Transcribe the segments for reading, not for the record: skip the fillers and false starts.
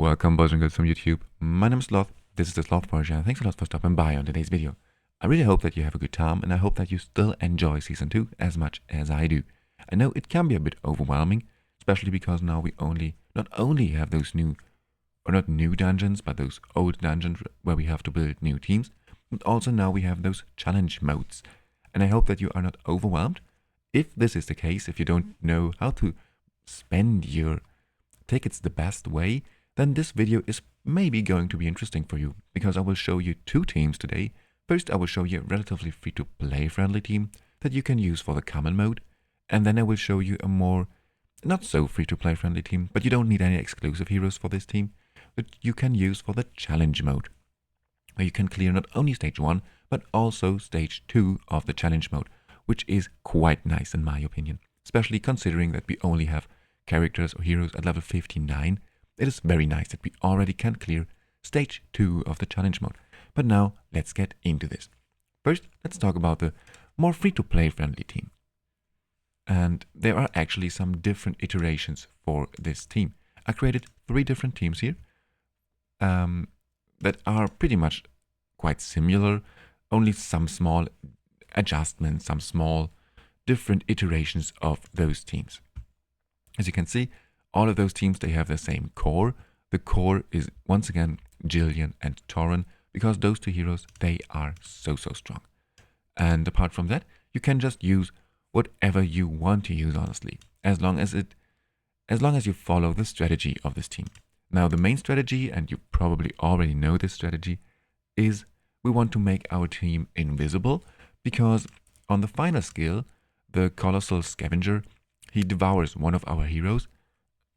Welcome boys and girls from YouTube. My name is Sloth. This is the Sloth version. Thanks a lot for stopping by on today's video. I really hope that you have a good time and I hope that you still enjoy Season 2 as much as I do. I know it can be a bit overwhelming, especially because now we not only have those new, or not new dungeons, but those old dungeons where we have to build new teams, but also now we have those challenge modes. And I hope that you are not overwhelmed. If this is the case, if you don't know how to spend your tickets the best way, then this video is maybe going to be interesting for you, because I will show you two teams today. First, I will show you a relatively free-to-play friendly team that you can use for the common mode, and then I will show you a more not so free-to-play friendly team, but you don't need any exclusive heroes for this team, but you can use for the challenge mode, where you can clear not only stage 1, but also stage 2 of the challenge mode, which is quite nice in my opinion, especially considering that we only have characters or heroes at level 59. It is very nice that we already can clear stage 2 of the challenge mode. But now, let's get into this. First, let's talk about the more free-to-play friendly team. And there are actually some different iterations for this team. I created 3 different teams here that are pretty much quite similar, only some small adjustments, some small different iterations of those teams. As you can see, all of those teams, they have the same core. The core is, once again, Jillian and Torren, because those two heroes, they are so strong. And apart from that, you can just use whatever you want to use, honestly, as long as you follow the strategy of this team. Now, the main strategy, and you probably already know this strategy, is we want to make our team invisible, because on the final skill, the Colossal Scavenger, he devours one of our heroes,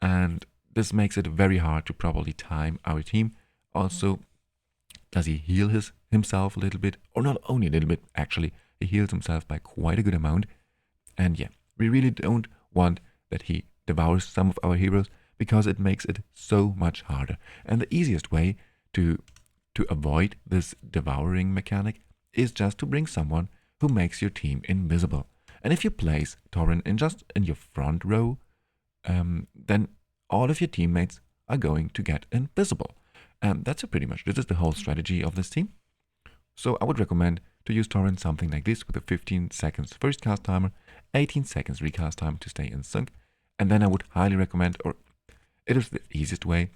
and this makes it very hard to properly time our team. Also, does he heal himself a little bit? Or not only a little bit, actually. He heals himself by quite a good amount. And yeah, we really don't want that he devours some of our heroes, because it makes it so much harder. And the easiest way to avoid this devouring mechanic is just to bring someone who makes your team invisible. And if you place Torren in your front row, then all of your teammates are going to get invisible. This is the whole strategy of this team. So I would recommend to use Torren something like this, with a 15 seconds first cast timer, 18 seconds recast time to stay in sync. And then I would highly recommend, or it is the easiest way,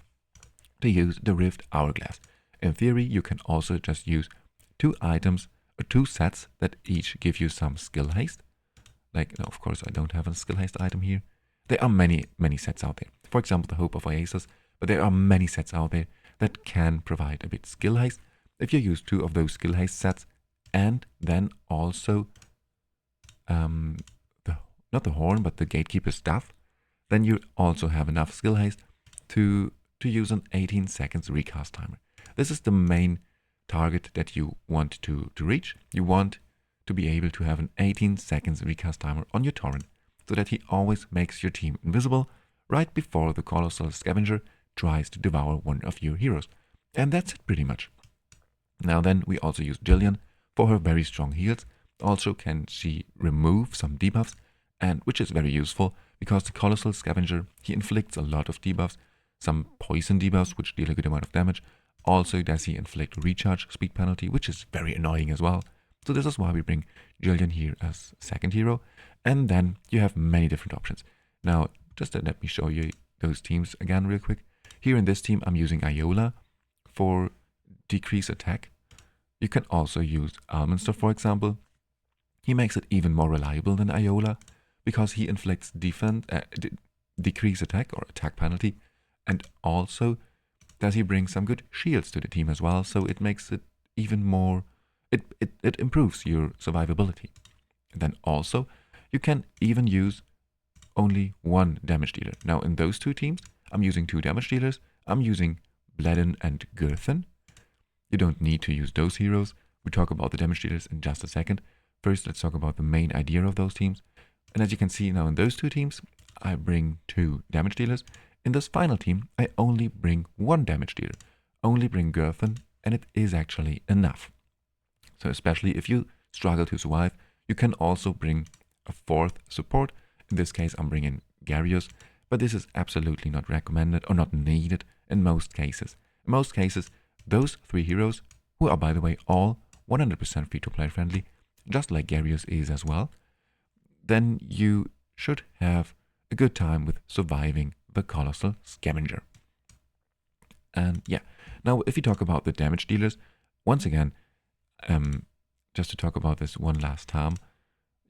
to use the Rift Hourglass. In theory, you can also just use 2 items, or 2 sets that each give you some skill haste. Like, no, of course, I don't have a skill haste item here. There are many sets out there. For example, the Hope of Oasis, but there are many sets out there that can provide a bit skill haste. If you use 2 of those skill haste sets, and then also not the horn, but the gatekeeper staff, then you also have enough skill haste to use an 18 seconds recast timer. This is the main target that you want to reach. You want to be able to have an 18 seconds recast timer on your Torren, so that he always makes your team invisible right before the Colossal Scavenger tries to devour one of your heroes. And that's it pretty much. Now then, we also use Jillian for her very strong heals. Also can she remove some debuffs, and which is very useful, because the Colossal Scavenger, he inflicts a lot of debuffs, some poison debuffs which deal a good amount of damage. Also does he inflict recharge speed penalty, which is very annoying as well. So this is why we bring Jillian here as second hero. And then you have many different options. Now, just let me show you those teams again real quick. Here in this team, I'm using Iola for decrease attack. You can also use Almonster, for example. He makes it even more reliable than Iola, because he inflicts decrease attack or attack penalty. And also does he bring some good shields to the team as well, so it makes it even more, it improves your survivability. And then also, you can even use only 1 damage dealer. Now in those 2 teams, I'm using 2 damage dealers. I'm using Bledden and Girthen. You don't need to use those heroes. We'll talk about the damage dealers in just a second. First, let's talk about the main idea of those teams. And as you can see now in those 2 teams, I bring 2 damage dealers. In this final team, I only bring 1 damage dealer. Only bring Girthen, and it is actually enough. So especially if you struggle to survive, you can also bring a 4th support. In this case, I'm bringing Garius, but this is absolutely not recommended or not needed in most cases. In most cases, those 3 heroes, who are by the way all 100% free-to-play friendly, just like Gyarius is as well, then you should have a good time with surviving the Colossal Scavenger. And yeah, now if you talk about the damage dealers, once again, just to talk about this one last time,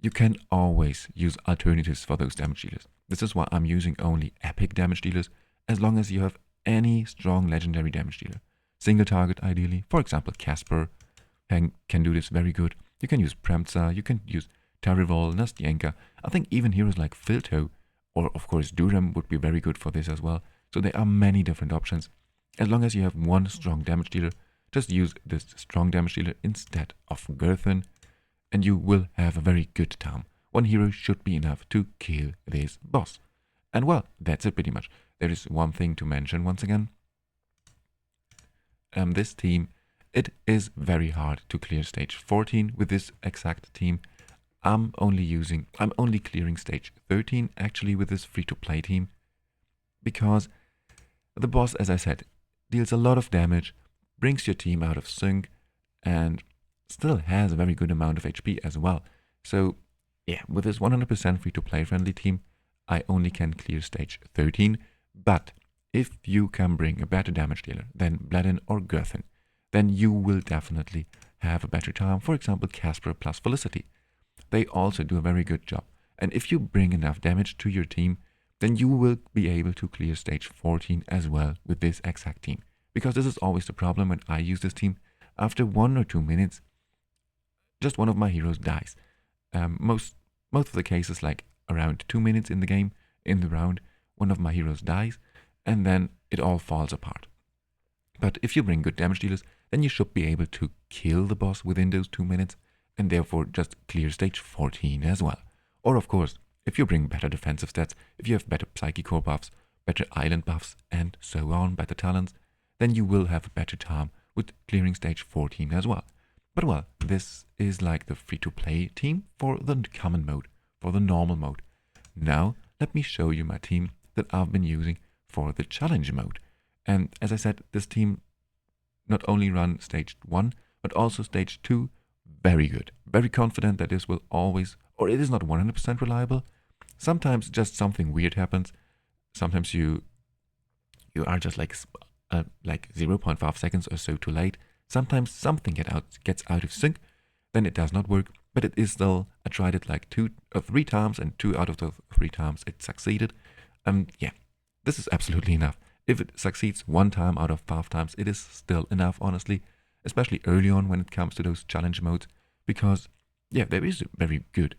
you can always use alternatives for those damage dealers. This is why I'm using only epic damage dealers, as long as you have any strong legendary damage dealer. Single target ideally, for example Casper can do this very good. You can use Premza, you can use Tarivol, Nastienka. I think even heroes like Filto or of course Durham would be very good for this as well. So there are many different options. As long as you have one strong damage dealer, just use this strong damage dealer instead of Gerthen, and you will have a very good time. One hero should be enough to kill this boss. And well, that's it pretty much. There is one thing to mention once again. This team, it is very hard to clear stage 14 with this exact team. I'm only clearing stage 13 actually with this free-to-play team, because the boss, as I said, deals a lot of damage, brings your team out of sync, and still has a very good amount of HP as well. So yeah, with this 100% free-to-play friendly team, I only can clear stage 13, but if you can bring a better damage dealer than Bledin or Gerthen, then you will definitely have a better time. For example, Casper plus Felicity. They also do a very good job. And if you bring enough damage to your team, then you will be able to clear stage 14 as well with this exact team. Because this is always the problem when I use this team. After 1 or 2 minutes, just one of my heroes dies. Most of the cases, like around 2 minutes in the game, in the round, one of my heroes dies, and then it all falls apart. But if you bring good damage dealers, then you should be able to kill the boss within those 2 minutes, and therefore just clear stage 14 as well. Or of course, if you bring better defensive stats, if you have better Psyche Core buffs, better Island buffs, and so on, better talents, then you will have a better time with clearing stage 14 as well. But well, this is like the free-to-play team for the common mode, for the normal mode. Now, let me show you my team that I've been using for the challenge mode. And as I said, this team not only run stage 1, but also stage 2 very good. Very confident that this will always, or it is not 100% reliable. Sometimes just something weird happens. Sometimes you are just like 0.5 seconds or so too late. Sometimes something gets out of sync, then it does not work, but it is still, I tried it like 2 or 3 times, and 2 out of the 3 times it succeeded. Yeah, this is absolutely enough. If it succeeds 1 time out of 5 times, it is still enough, honestly, especially early on when it comes to those challenge modes, because yeah, there is a very good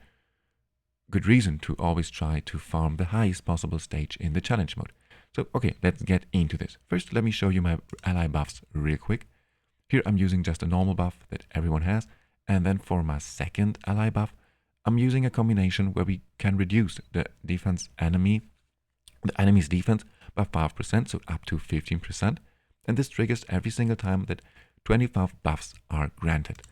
reason to always try to farm the highest possible stage in the challenge mode. So okay, let's get into this. First, let me show you my ally buffs real quick. Here I'm using just a normal buff that everyone has, and then for my second ally buff, I'm using a combination where we can reduce the enemy's defense by 5%, so up to 15%, and this triggers every single time that 25 buffs are granted.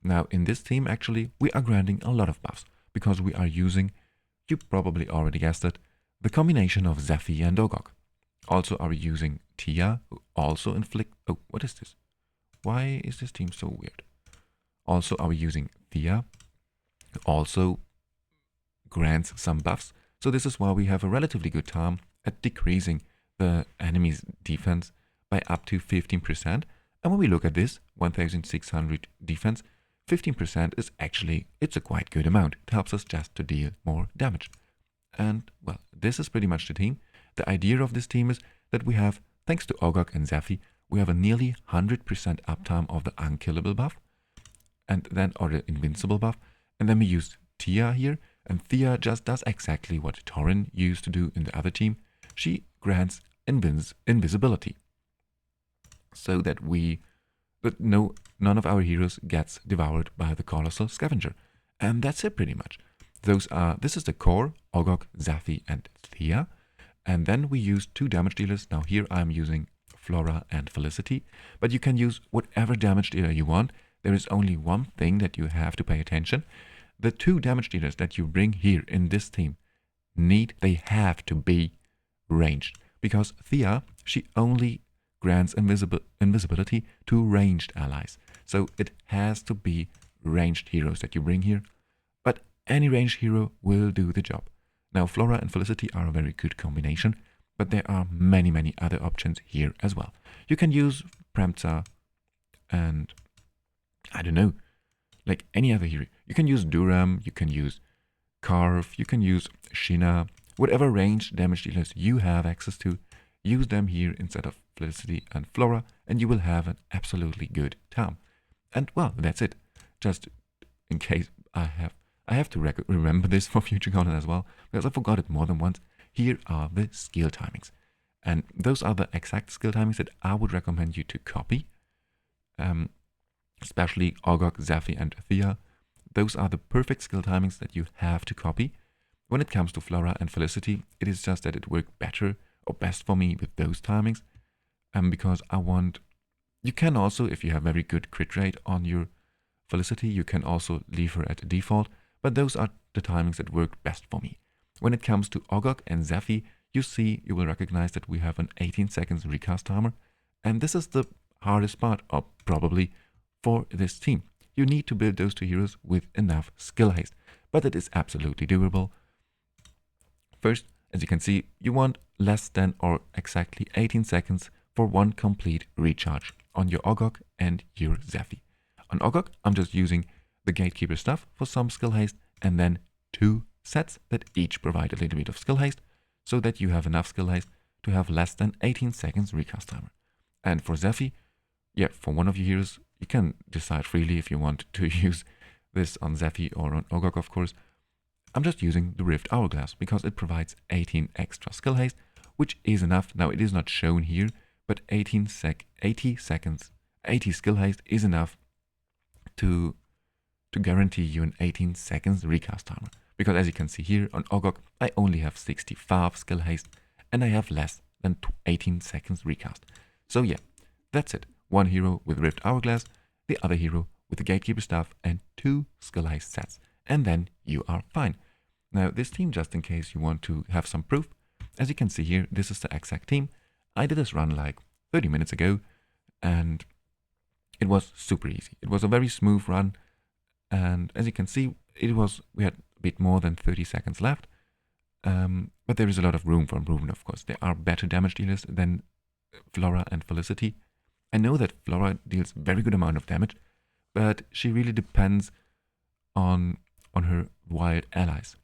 Now in this team, actually, we are granting a lot of buffs, because we are using, you probably already guessed it, the combination of Zephyr and Ogok. Also are we using Tia, who also inflict, oh, what is this? Why is this team so weird? Also are we using Thea, who also grants some buffs. So this is why we have a relatively good time at decreasing the enemy's defense by up to 15%. And when we look at this, 1600 defense, 15% is actually, it's a quite good amount. It helps us just to deal more damage. And well, this is pretty much the team. The idea of this team is that we have, thanks to Ogok and Zephyr, we have a nearly 100% uptime of the unkillable buff, and then, or the invincible buff, and then we use Tia here, and Thea just does exactly what Torin used to do in the other team. She grants invisibility, so that none of our heroes gets devoured by the Colossal Scavenger. And that's it pretty much. This is the core, Ogok, Zephyr, and Thea. And then we use 2 damage dealers. Now here I'm using Flora and Felicity, but you can use whatever damage dealer you want. There is only one thing that you have to pay attention. The 2 damage dealers that you bring here in this team they have to be ranged, because Thea, she only grants invisibility to ranged allies. So it has to be ranged heroes that you bring here, but any ranged hero will do the job. Now, Flora and Felicity are a very good combination, but there are many other options here as well. You can use Premza and, I don't know, like any other hero. You can use Duram, you can use Carve, you can use Shina, whatever ranged damage dealers you have access to, use them here instead of Felicity and Flora, and you will have an absolutely good time. And well, that's it. Just in case I have to remember this for future content as well, because I forgot it more than once. Here are the skill timings. And those are the exact skill timings that I would recommend you to copy. Especially Ogok, Zephy, and Thea. Those are the perfect skill timings that you have to copy. When it comes to Flora and Felicity, it is just that it worked better or best for me with those timings. Because you can also, if you have very good crit rate on your Felicity, you can also leave her at default, but those are the timings that worked best for me. When it comes to Ogok and Zephy, you will recognize that we have an 18 seconds recast timer, and this is the hardest part, or probably, for this team. You need to build those two heroes with enough skill haste, but it is absolutely doable. First, as you can see, you want less than or exactly 18 seconds for one complete recharge on your Ogok and your Zephy. On Ogok, I'm just using the Gatekeeper stuff for some skill haste, and then 2 sets that each provide a little bit of skill haste, so that you have enough skill haste to have less than 18 seconds recast timer. And for Zephy, for one of your heroes, you can decide freely if you want to use this on Zephy or on Ogok, of course. I'm just using the Rift Hourglass because it provides 18 extra skill haste, which is enough. Now, it is not shown here, but 80 skill haste is enough to guarantee you an 18 seconds recast timer. Because as you can see here on Ogok, I only have 65 skill haste and I have less than 18 seconds recast. So yeah, that's it. One hero with Rift Hourglass, the other hero with the Gatekeeper staff and 2 skill haste sets. And then you are fine. Now this team, just in case you want to have some proof, as you can see here, this is the exact team. I did this run like 30 minutes ago and it was super easy. It was a very smooth run, and as you can see, we had a bit more than 30 seconds left, but there is a lot of room for improvement, of course. There are better damage dealers than Flora and Felicity. I know that Flora deals very good amount of damage, but she really depends on her wild allies.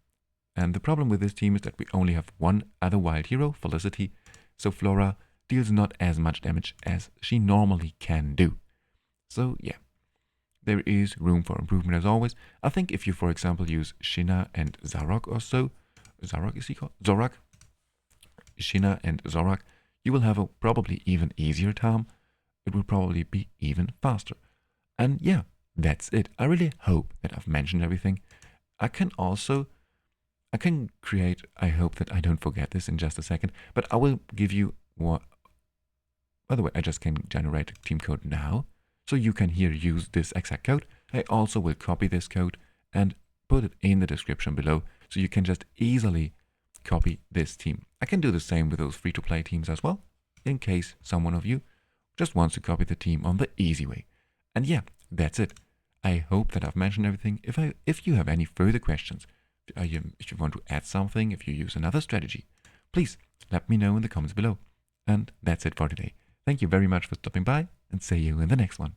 And the problem with this team is that we only have one other wild hero, Felicity, so Flora deals not as much damage as she normally can do. So yeah, there is room for improvement as always. I think if you, for example, use Shina and Zarok or so, Zarok is he called? Zorak? Shina and Zorak, you will have a probably even easier time. It will probably be even faster. And yeah, that's it. I really hope that I've mentioned everything. I can create, I hope that I don't forget this in just a second, but I will give you more. By the way, I just can generate a team code now, so you can here use this exact code. I also will copy this code and put it in the description below, so you can just easily copy this team. I can do the same with those free-to-play teams as well, in case someone of you just wants to copy the team on the easy way. And yeah, that's it. I hope that I've mentioned everything. If you have any further questions, if you want to add something, if you use another strategy, please let me know in the comments below. And that's it for today. Thank you very much for stopping by, and see you in the next one.